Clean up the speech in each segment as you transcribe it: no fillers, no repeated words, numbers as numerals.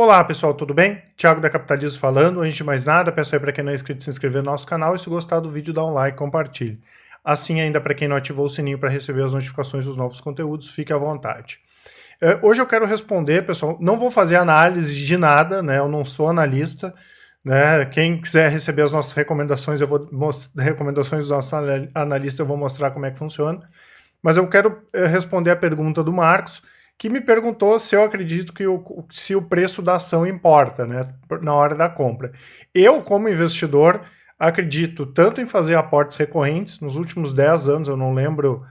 Olá pessoal, tudo bem? Thiago da Capitalismo falando. Antes de mais nada, peço aí para quem não é inscrito se inscrever no nosso canal e se gostar do vídeo dá um like e compartilhe. Assim ainda para quem não ativou o sininho para receber as notificações dos novos conteúdos, fique à vontade. Hoje eu quero responder, pessoal, não vou fazer análise de nada, né? Eu não sou analista, né? Quem quiser receber as nossas recomendações, recomendações dos nossos analistas, eu vou mostrar como é que funciona. Mas eu quero responder a pergunta do Marcos, que me perguntou se eu acredito que se o preço da ação importa, né, na hora da compra. Eu, como investidor, acredito tanto em fazer aportes recorrentes. Nos últimos 10 anos, eu não lembro,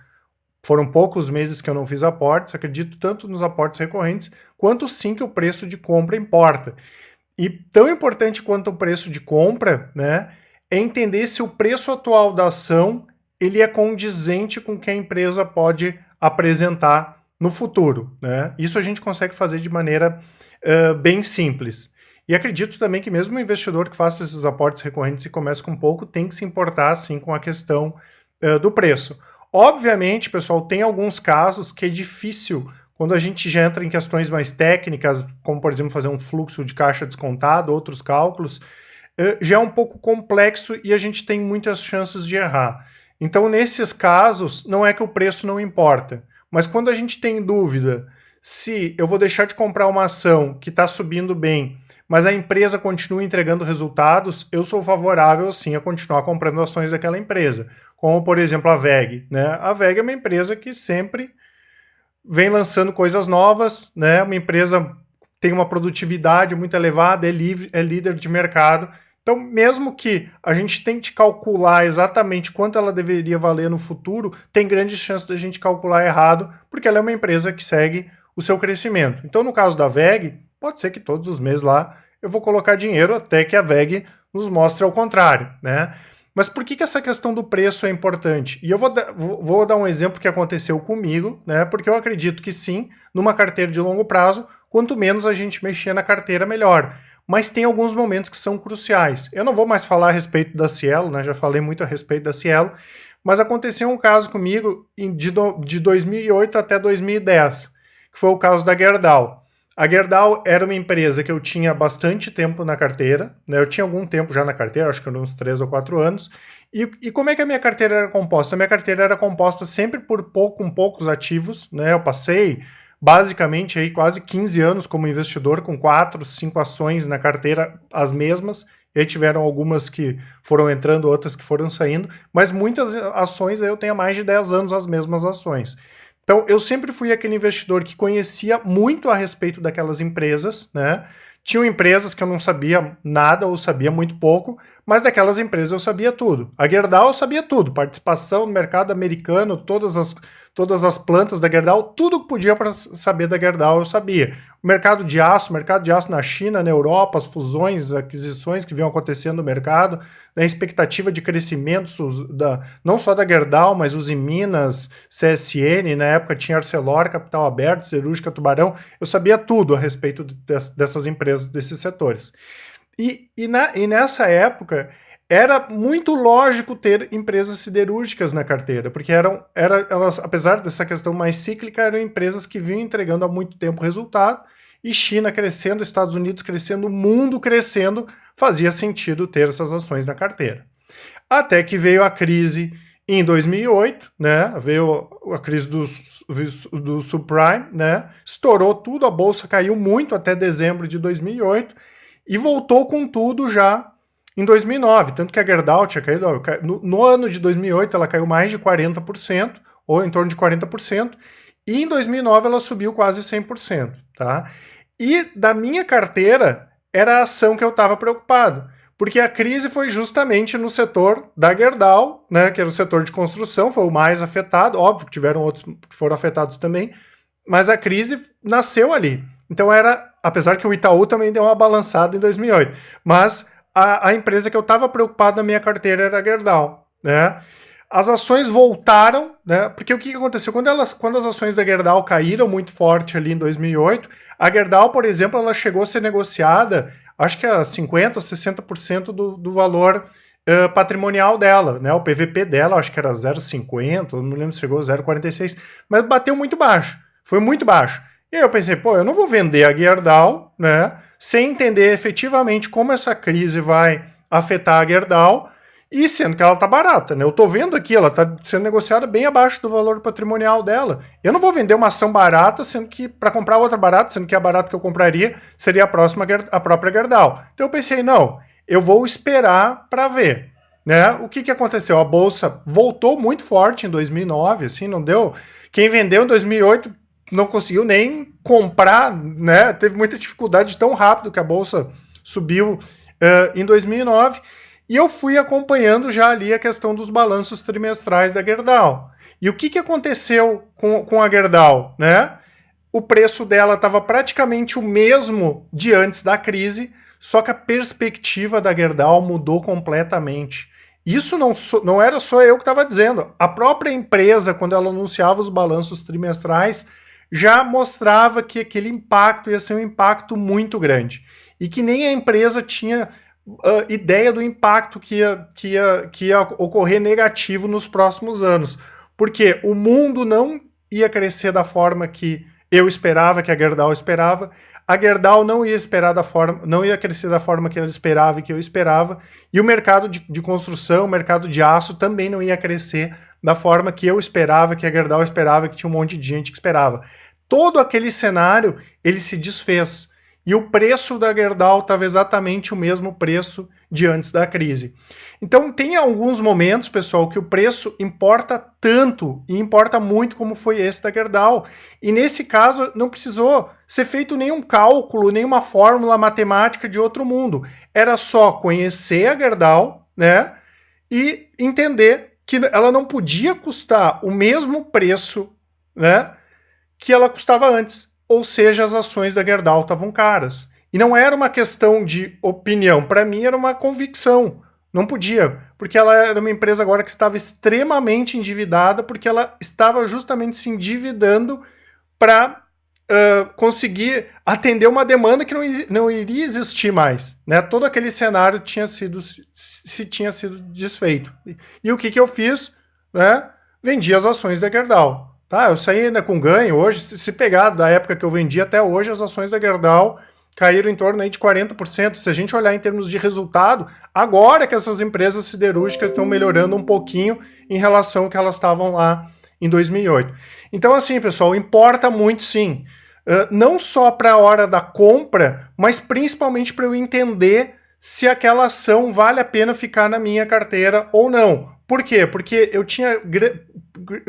foram poucos meses que eu não fiz aportes, acredito tanto nos aportes recorrentes, quanto sim que o preço de compra importa. E tão importante quanto o preço de compra, né, é entender se o preço atual da ação ele é condizente com o que a empresa pode apresentar no futuro, né? Isso a gente consegue fazer de maneira bem simples. E acredito também que mesmo o investidor que faça esses aportes recorrentes e comece com pouco, tem que se importar, sim, com a questão do preço. Obviamente, pessoal, tem alguns casos que é difícil, quando a gente já entra em questões mais técnicas, como, por exemplo, fazer um fluxo de caixa descontado, outros cálculos, já é um pouco complexo e a gente tem muitas chances de errar. Então, nesses casos, não é que o preço não importa, mas quando a gente tem dúvida se eu vou deixar de comprar uma ação que está subindo bem, mas a empresa continua entregando resultados, eu sou favorável sim a continuar comprando ações daquela empresa. Como, por exemplo, a VEG, né? A VEG é uma empresa que sempre vem lançando coisas novas, né? Uma empresa tem uma produtividade muito elevada, é líder de mercado. Então, mesmo que a gente tente calcular exatamente quanto ela deveria valer no futuro, tem grandes chances da gente calcular errado, porque ela é uma empresa que segue o seu crescimento. Então, no caso da VEG, pode ser que todos os meses lá eu vou colocar dinheiro até que a VEG nos mostre ao contrário, né? Mas por que essa questão do preço é importante? E eu vou dar um exemplo que aconteceu comigo, né? Porque eu acredito que sim, numa carteira de longo prazo, quanto menos a gente mexer na carteira, melhor. Mas tem alguns momentos que são cruciais. Eu não vou mais falar a respeito da Cielo, né? Já falei muito a respeito da Cielo, mas aconteceu um caso comigo de 2008 até 2010, que foi o caso da Gerdau. A Gerdau era uma empresa que eu tinha bastante tempo na carteira, né? Eu tinha algum tempo já na carteira, acho que uns 3 ou 4 anos. E como é que a minha carteira era composta? A minha carteira era composta sempre com poucos ativos, né? Eu passei basicamente aí quase 15 anos como investidor, com 4, 5 ações na carteira, as mesmas, e aí tiveram algumas que foram entrando, outras que foram saindo, mas muitas ações eu tenho há mais de 10 anos as mesmas ações. Então eu sempre fui aquele investidor que conhecia muito a respeito daquelas empresas, né? Tinham empresas que eu não sabia nada ou sabia muito pouco, mas daquelas empresas eu sabia tudo. A Gerdau eu sabia tudo, participação no mercado americano, todas as plantas da Gerdau, tudo que podia para saber da Gerdau eu sabia. O mercado de aço na China, na Europa, as fusões, aquisições que vinham acontecendo no mercado, a expectativa de crescimento não só da Gerdau, mas os Minas, CSN, na época tinha Arcelor, Capital Aberto, Cerúrgica, Tubarão, eu sabia tudo a respeito dessas empresas, desses setores. E nessa época era muito lógico ter empresas siderúrgicas na carteira, porque elas, apesar dessa questão mais cíclica, eram empresas que vinham entregando há muito tempo resultado, e China crescendo, Estados Unidos crescendo, o mundo crescendo, fazia sentido ter essas ações na carteira. Até que veio a crise em 2008, né? Veio a crise do subprime, né? Estourou tudo, a bolsa caiu muito até dezembro de 2008 e voltou com tudo já em 2009, tanto que a Gerdau tinha caído, no ano de 2008 ela caiu mais de 40%, ou em torno de 40%, e em 2009 ela subiu quase 100%, tá? E da minha carteira era a ação que eu estava preocupado, porque a crise foi justamente no setor da Gerdau, né, que era o setor de construção, foi o mais afetado, óbvio que tiveram outros que foram afetados também, mas a crise nasceu ali. Então apesar que o Itaú também deu uma balançada em 2008, mas a empresa que eu estava preocupado na minha carteira era a Gerdau, né? As ações voltaram, né? Porque o que aconteceu? Quando as ações da Gerdau caíram muito forte ali em 2008, a Gerdau, por exemplo, ela chegou a ser negociada, acho que a 50% ou 60% do valor patrimonial dela, né? O PVP dela, acho que era 0,50, não me lembro se chegou a 0,46, mas bateu muito baixo, foi muito baixo. E aí eu pensei, pô, eu não vou vender a Gerdau, né? sem entender efetivamente como essa crise vai afetar a Gerdau, e sendo que ela está barata, né? Eu estou vendo aqui, ela está sendo negociada bem abaixo do valor patrimonial dela. Eu não vou vender uma ação barata, sendo que para comprar outra barata, sendo que a barata que eu compraria seria a própria Gerdau. Então eu pensei, não, eu vou esperar para ver. Né? O que aconteceu? A bolsa voltou muito forte em 2009, assim, não deu. Quem vendeu em 2008 não conseguiu nem comprar, né? Teve muita dificuldade tão rápido que a bolsa subiu em 2009. E eu fui acompanhando já ali a questão dos balanços trimestrais da Gerdau. E o que aconteceu com a Gerdau? Né? O preço dela estava praticamente o mesmo de antes da crise, só que a perspectiva da Gerdau mudou completamente. Isso não era só eu que estava dizendo. A própria empresa, quando ela anunciava os balanços trimestrais, já mostrava que aquele impacto ia ser um impacto muito grande. E que nem a empresa tinha ideia do impacto que ia ocorrer negativo nos próximos anos. Porque o mundo não ia crescer da forma que eu esperava, que a Gerdau esperava. A Gerdau não ia crescer da forma que ela esperava e que eu esperava. E o mercado de construção, o mercado de aço também não ia crescer da forma que eu esperava, que a Gerdau esperava, que tinha um monte de gente que esperava. Todo aquele cenário, ele se desfez. E o preço da Gerdau estava exatamente o mesmo preço de antes da crise. Então tem alguns momentos, pessoal, que o preço importa tanto e importa muito como foi esse da Gerdau. E nesse caso não precisou ser feito nenhum cálculo, nenhuma fórmula matemática de outro mundo. Era só conhecer a Gerdau, né, e entender que ela não podia custar o mesmo preço, né, que ela custava antes. Ou seja, as ações da Gerdau estavam caras. E não era uma questão de opinião, para mim era uma convicção. Não podia, porque ela era uma empresa agora que estava extremamente endividada, porque ela estava justamente se endividando para conseguir atender uma demanda que não iria existir mais. Né? Todo aquele cenário tinha sido desfeito. E o que eu fiz? Né? Vendi as ações da Gerdau. Tá, eu saí ainda com ganho. Hoje, se pegar da época que eu vendi até hoje, as ações da Gerdau caíram em torno aí de 40%. Se a gente olhar em termos de resultado, agora que essas empresas siderúrgicas estão melhorando um pouquinho em relação ao que elas estavam lá em 2008. Então, assim, pessoal, importa muito sim. Não só para a hora da compra, mas principalmente para eu entender se aquela ação vale a pena ficar na minha carteira ou não. Por quê? Porque eu tinha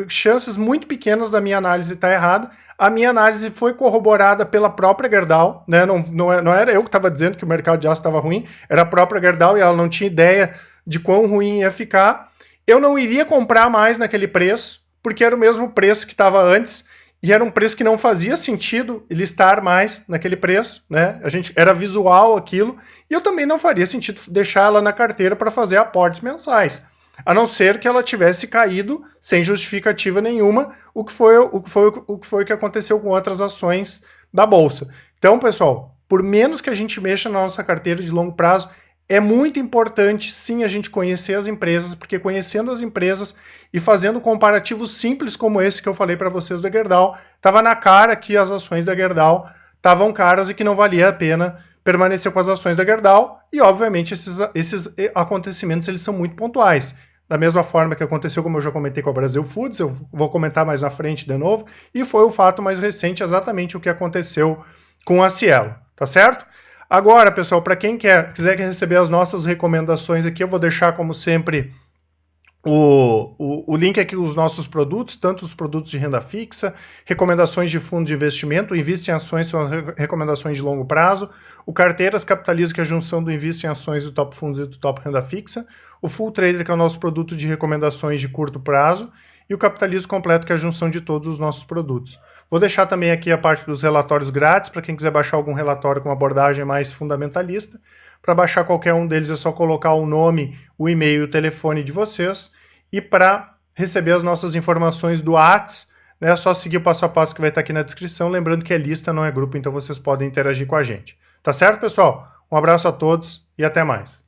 chances muito pequenas da minha análise estar errada. A minha análise foi corroborada pela própria Gerdau, né? Não era eu que estava dizendo que o mercado de aço estava ruim, era a própria Gerdau e ela não tinha ideia de quão ruim ia ficar. Eu não iria comprar mais naquele preço, porque era o mesmo preço que estava antes, e era um preço que não fazia sentido ele estar mais naquele preço, né? Era visual aquilo, e eu também não faria sentido deixar ela na carteira para fazer aportes mensais. A não ser que ela tivesse caído sem justificativa nenhuma, o que foi que aconteceu com outras ações da Bolsa. Então, pessoal, por menos que a gente mexa na nossa carteira de longo prazo, é muito importante, sim, a gente conhecer as empresas, porque conhecendo as empresas e fazendo comparativos simples como esse que eu falei para vocês da Gerdau, estava na cara que as ações da Gerdau estavam caras e que não valia a pena permanecer com as ações da Gerdau, e obviamente esses acontecimentos eles são muito pontuais. Da mesma forma que aconteceu, como eu já comentei com a Brasil Foods, eu vou comentar mais na frente de novo, e foi o fato mais recente, exatamente o que aconteceu com a Cielo, tá certo? Agora, pessoal, para quem quiser receber as nossas recomendações aqui, eu vou deixar, como sempre, o link aqui dos nossos produtos, tanto os produtos de renda fixa, recomendações de fundo de investimento, o Invista em Ações são as recomendações de longo prazo, o Carteiras Capitalizo, que é a junção do Invista em Ações do Top Fundos e do Top Renda Fixa, o Full Trader, que é o nosso produto de recomendações de curto prazo, e o Capitalizo Completo, que é a junção de todos os nossos produtos. Vou deixar também aqui a parte dos relatórios grátis, para quem quiser baixar algum relatório com abordagem mais fundamentalista. Para baixar qualquer um deles é só colocar o nome, o e-mail e o telefone de vocês. E para receber as nossas informações do Whats, né, é só seguir o passo a passo que vai estar aqui na descrição. Lembrando que é lista, não é grupo, então vocês podem interagir com a gente. Tá certo, pessoal? Um abraço a todos e até mais.